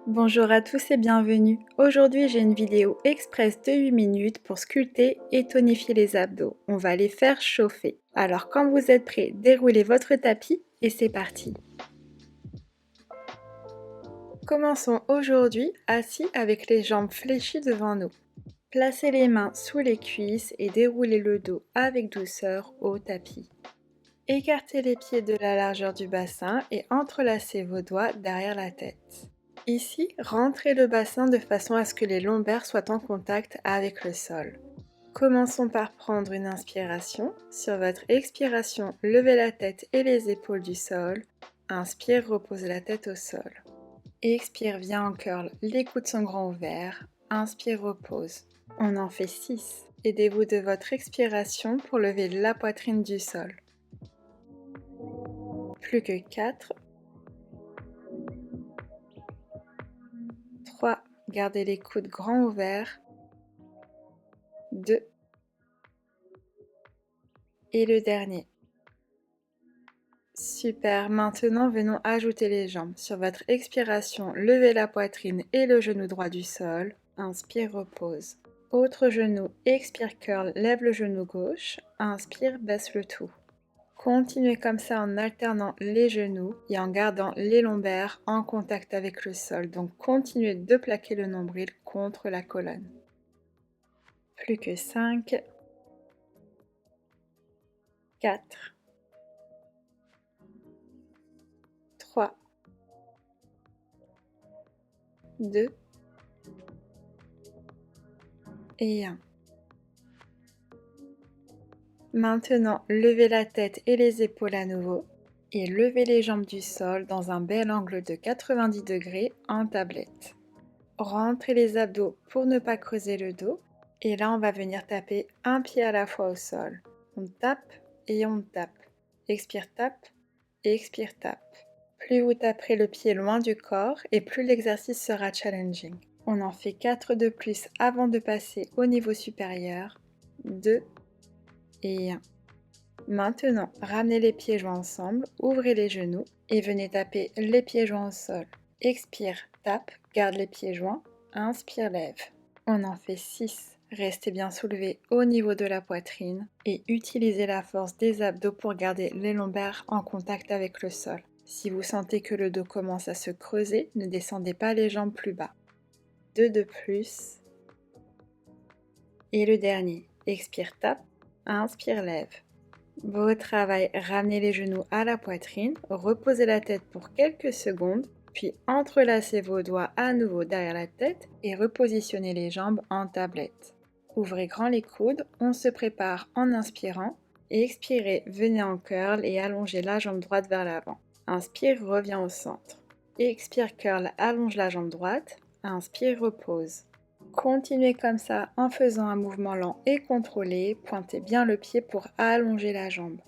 Bonjour à tous et bienvenue. Aujourd'hui, j'ai une vidéo express de 8 minutes pour sculpter et tonifier les abdos. On va les faire chauffer. Alors quand vous êtes prêts, déroulez votre tapis et c'est parti. Commençons aujourd'hui assis avec les jambes fléchies devant nous. Placez les mains sous les cuisses et déroulez le dos avec douceur au tapis. Écartez les pieds de la largeur du bassin et entrelacez vos doigts derrière la tête. Ici, rentrez le bassin de façon à ce que les lombaires soient en contact avec le sol. Commençons par prendre une inspiration. Sur votre expiration, levez la tête et les épaules du sol. Inspire, repose la tête au sol. Expire, viens en curl, les coudes sont grands ouverts. Inspire, repose. On en fait 6. Aidez-vous de votre expiration pour lever la poitrine du sol. Plus que 4. 3. Gardez les coudes grands ouverts. 2. Et le dernier. Super, maintenant venons ajouter les jambes. Sur votre expiration, levez la poitrine et le genou droit du sol. Inspire, repose. Autre genou, expire, curl, lève le genou gauche. Inspire, baisse le tout. Continuez comme ça en alternant les genoux et en gardant les lombaires en contact avec le sol. Donc continuez de plaquer le nombril contre la colonne. Plus que 5, 4, 3, 2 et 1. Maintenant, levez la tête et les épaules à nouveau et levez les jambes du sol dans un bel angle de 90 degrés en tablette. Rentrez les abdos pour ne pas creuser le dos et là on va venir taper un pied à la fois au sol. On tape et on tape. Expire, tape, expire, tape. Plus vous taperez le pied loin du corps et plus l'exercice sera challenging. On en fait 4 de plus avant de passer au niveau supérieur. 2 et 1. Maintenant, ramenez les pieds joints ensemble, ouvrez les genoux et venez taper les pieds joints au sol. Expire, tape, garde les pieds joints, inspire, lève. On en fait 6. Restez bien soulevé au niveau de la poitrine et utilisez la force des abdos pour garder les lombaires en contact avec le sol. Si vous sentez que le dos commence à se creuser, ne descendez pas les jambes plus bas. 2 de plus. Et le dernier. Expire, tape, inspire, lève. Beau travail, ramenez les genoux à la poitrine, reposez la tête pour quelques secondes, puis entrelacez vos doigts à nouveau derrière la tête et repositionnez les jambes en tablette. Ouvrez grand les coudes, on se prépare en inspirant, et expirez, venez en curl et allongez la jambe droite vers l'avant. Inspire, reviens au centre. Expire, curl, allonge la jambe droite, inspire, repose. Continuez comme ça en faisant un mouvement lent et contrôlé. Pointez bien le pied pour allonger la jambe.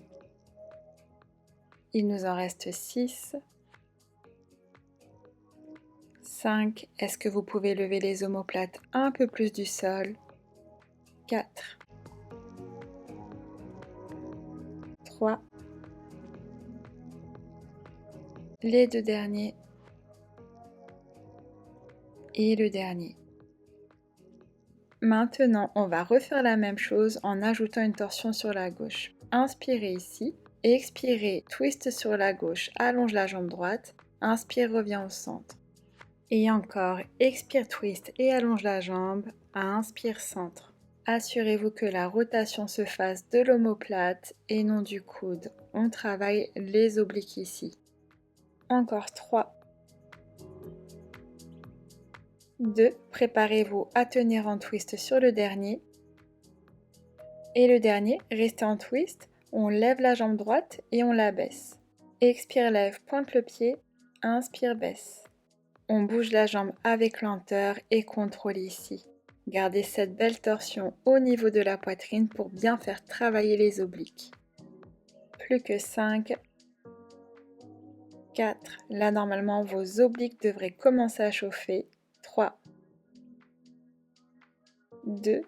Il nous en reste 6. 5. Est-ce que vous pouvez lever les omoplates un peu plus du sol? 4. 3. Les deux derniers. Et le dernier. Maintenant, on va refaire la même chose en ajoutant une torsion sur la gauche. Inspirez ici, expirez, twist sur la gauche, allonge la jambe droite, inspire, reviens au centre. Et encore, expire, twist et allonge la jambe, inspire, centre. Assurez-vous que la rotation se fasse de l'omoplate et non du coude. On travaille les obliques ici. Encore 3. 2. Préparez-vous à tenir en twist sur le dernier. Et le dernier, restez en twist, on lève la jambe droite et on la baisse. Expire, lève, pointe le pied, inspire, baisse. On bouge la jambe avec lenteur et contrôle ici. Gardez cette belle torsion au niveau de la poitrine pour bien faire travailler les obliques. Plus que 5, 4. Là, normalement, vos obliques devraient commencer à chauffer. 3, 2.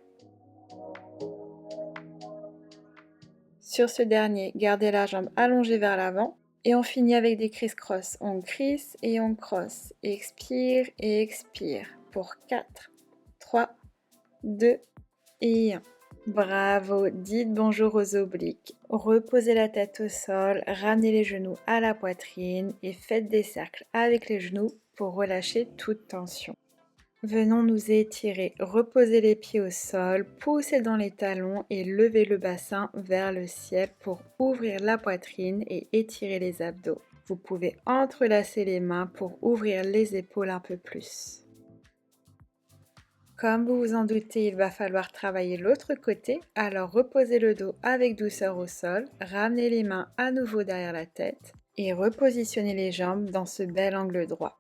Sur ce dernier, gardez la jambe allongée vers l'avant Et on finit avec des criss-cross. On crisse et on crosse. Expire et expire. Pour 4, 3, 2 et 1. Bravo, dites bonjour aux obliques. Reposez la tête au sol, ramenez les genoux à la poitrine et faites des cercles avec les genoux pour relâcher toute tension. Venons nous étirer, reposez les pieds au sol, poussez dans les talons et levez le bassin vers le ciel pour ouvrir la poitrine et étirer les abdos. Vous pouvez entrelacer les mains pour ouvrir les épaules un peu plus. Comme vous vous en doutez, il va falloir travailler l'autre côté, alors reposez le dos avec douceur au sol, ramenez les mains à nouveau derrière la tête et repositionnez les jambes dans ce bel angle droit.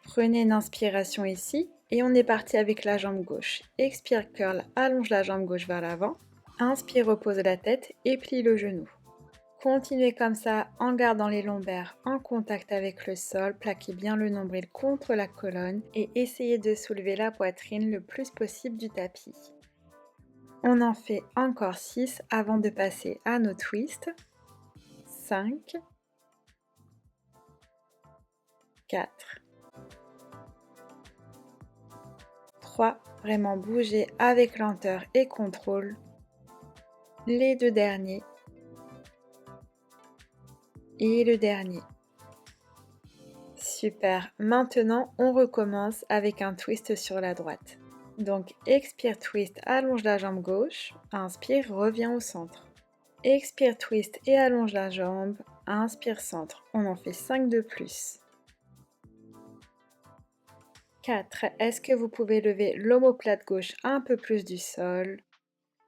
Prenez une inspiration ici et on est parti avec la jambe gauche. Expire, curl, allonge la jambe gauche vers l'avant. Inspire, repose la tête et plie le genou. Continuez comme ça en gardant les lombaires en contact avec le sol, plaquez bien le nombril contre la colonne et essayez de soulever la poitrine le plus possible du tapis. On en fait encore 6 avant de passer à nos twists. 5, 4, 3, vraiment bouger avec lenteur et contrôle. Les 2 derniers. Et le dernier. Super. Maintenant, on recommence avec un twist sur la droite. Donc, expire, twist, allonge la jambe gauche. Inspire, reviens au centre. Expire, twist et allonge la jambe. Inspire, centre. On en fait 5 de plus. 4. Est-ce que vous pouvez lever l'omoplate gauche un peu plus du sol?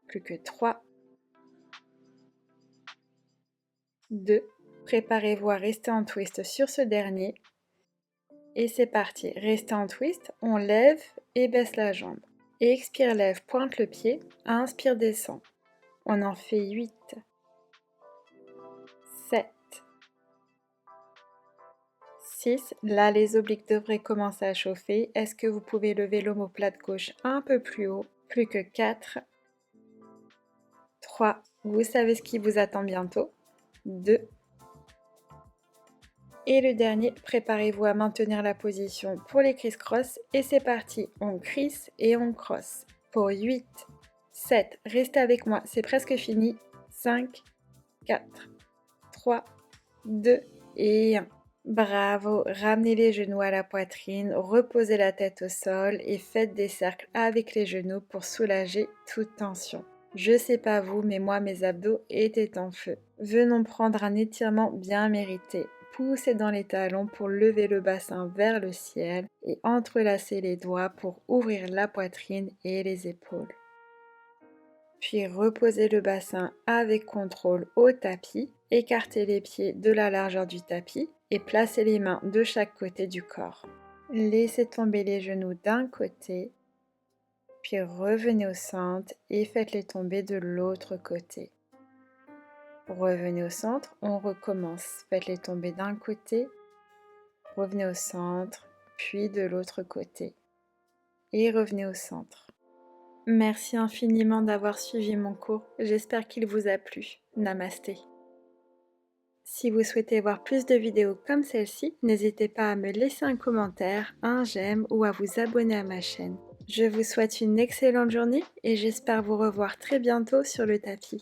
Plus que 3. 2. Préparez-vous à rester en twist sur ce dernier. Et c'est parti, restez en twist, on lève et baisse la jambe. Expire, lève, pointe le pied, inspire, descend. On en fait 8, 7, 6. Là, les obliques devraient commencer à chauffer. Est-ce que vous pouvez lever l'omoplate gauche un peu plus haut? Plus que 4, 3. Vous savez ce qui vous attend bientôt. 2. Et le dernier, préparez-vous à maintenir la position pour les criss-cross et c'est parti, on crisse et on crosse. Pour 8, 7, restez avec moi, c'est presque fini. 5, 4, 3, 2 et 1. Bravo, ramenez les genoux à la poitrine, reposez la tête au sol et faites des cercles avec les genoux pour soulager toute tension. Je sais pas vous, mais moi mes abdos étaient en feu. Venons prendre un étirement bien mérité. Poussez dans les talons pour lever le bassin vers le ciel et entrelacez les doigts pour ouvrir la poitrine et les épaules. Puis reposez le bassin avec contrôle au tapis, écartez les pieds de la largeur du tapis et placez les mains de chaque côté du corps. Laissez tomber les genoux d'un côté, puis revenez au centre et faites-les tomber de l'autre côté. Revenez au centre, on recommence. Faites-les tomber d'un côté, revenez au centre, puis de l'autre côté. Et revenez au centre. Merci infiniment d'avoir suivi mon cours. J'espère qu'il vous a plu. Namasté. Si vous souhaitez voir plus de vidéos comme celle-ci, n'hésitez pas à me laisser un commentaire, un j'aime ou à vous abonner à ma chaîne. Je vous souhaite une excellente journée et j'espère vous revoir très bientôt sur le tapis.